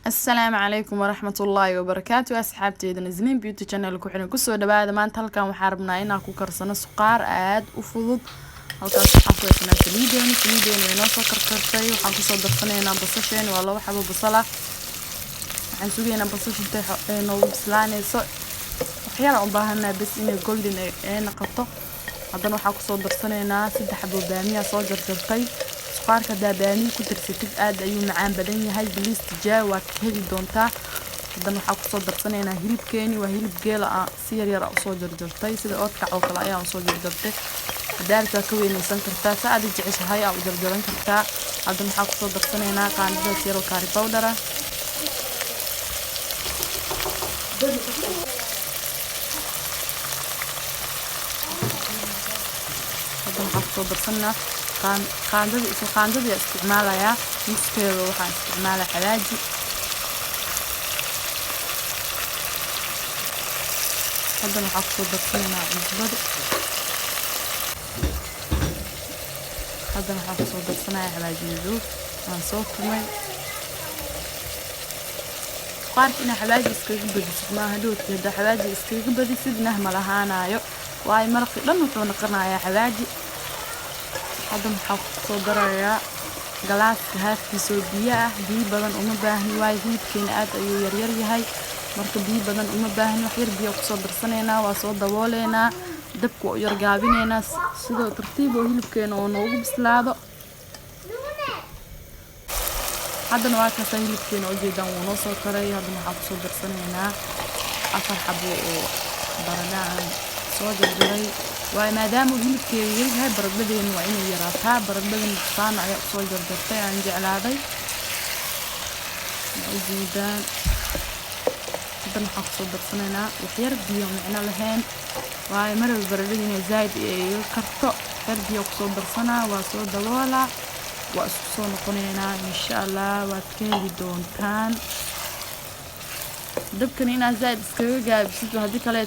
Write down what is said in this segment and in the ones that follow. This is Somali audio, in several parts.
السلام عليكم ورحمة الله وبركاته أصحابتي إذا نزلين بيوتي channel كوحنا كسر دبعة ما أنت هالكان وحاربنا إنا كوكرسنا سكر عاد وفضل هالكان صحفوا إحنا سليدين ونص كركرتي وحنكسر دفنينا بصشين والله حبوا بصلة حنسوينا بصشين تي نو بسلاني ص وحيانا عباهنا بس إني جولدن نقطة هذا حنكسر دفنينا سد حبوا بامية صاجر جرتي qaarka daabani ku tirsatid aad ayuu macaan badan yahay biliis tijaa ka heli doontaa hadan waxa ku soo darsanaynaa hilibkeeni waa hilib geel ah si yar yar u soo jarjartay sida oodka oo kale ayaa soo jarjartay daarka ka weynaysan kartaa saad jeceshahay aad u jarjaran kartaa hadan waxa ku soo darsanaynaa qaandada yar oo curry powder ah hadan waxa ku soo darsanaa qaandada isticmaalaya nuskeeda waxaan isticmaalaa xawaaji hadan waxa ku soo darsanaynaa cusbada hadan waxa ku soo darsanayaa xawaaji madow aan soo tumay qaarkina xawaaji iskaga badisid ma hadhoodkeeda xawaaji iskaga badisidna ma lahaanayo waay marqi dhan wuxuu noqonayaa xawaaji هذا محفوظ درجة جلاس هاف بسودية دي بدن باهني واي هيد كينات أيو يريري هاي مركب دي بدن باهني وحير بيقصد درسنينا وصود دوالينا دبكو يرجعبينينا سيدو ترتيبه هيلب كينو نوغ بسلاده هذا نواك هيلب كينو جدا ونص كري هذا محفوظ درسنينا أفر حبو برناعن صوج الجري وما دام هيلب كيري هاي بردبين وعين يراتها بردبين صانع يقصول جردتي عن جعل هذي وزيدان هذا نحفظ درسنا وحير بيوم معنا لهين وهاي مرة بردبين زايد يكرتو حير بيقصول درسنا وصول دوالا وأسوسون قنينا إن شاء الله واتكيلي دونتان دبكن هنا زايد اسكيو جايب سيدو هذيك لا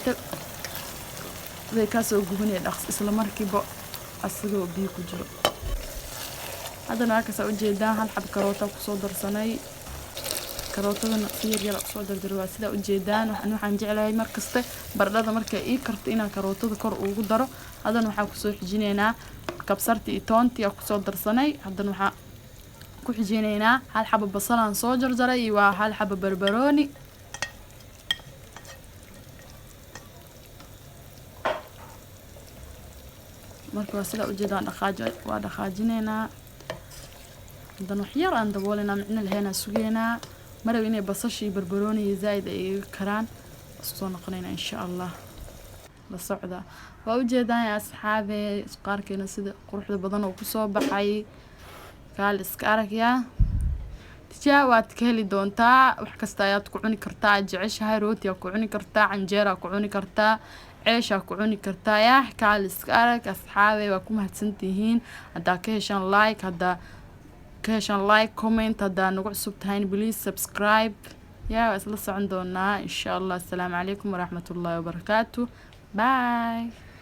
way ka soo gubanay dhaqs isla markiiba asagoo biyo ku jiro hadana ka soo jeedaan hal xab karoota ku soo darsanay karootada si yar yar soo dardarwaa sida u jeedaan waxaan jeclahay markaste baradhada markay ii karto inaan karootada kor ugu daro hadana waxa ku soo xijinaynaa kabsarti iyo toonti ku soo darsanay hadana waxa ku xijinaynaa hal xab basal aan soo jarjaray iyo hal xab barbarooni marka sida u jeedaan dhaqaajinayna hadan wax yar aan daboolina macna lahayn sugeena maraw inay basashii barbarooni zaid ay karaan soo noqonayna insha Allah la socda waa u jeedaan asxaabe qaarkeena sida quruxda badan oo ku soo baxay kaal iska aragya tijaawad ka heli doontaa wax kasta ayaad ku cuni kartaa jeceshahay rooti ku cuni kartaa canjeera ku cuni kartaa عيش أكوني كرتايا كالس كارك أصحابي وكم هتسنتهين هدا كيشان لايك هدا كيشان لايك كومنت هدا نقول سبتهين بليز سبسكرايب يا وصل عندنا إن شاء الله السلام عليكم ورحمة الله وبركاته باي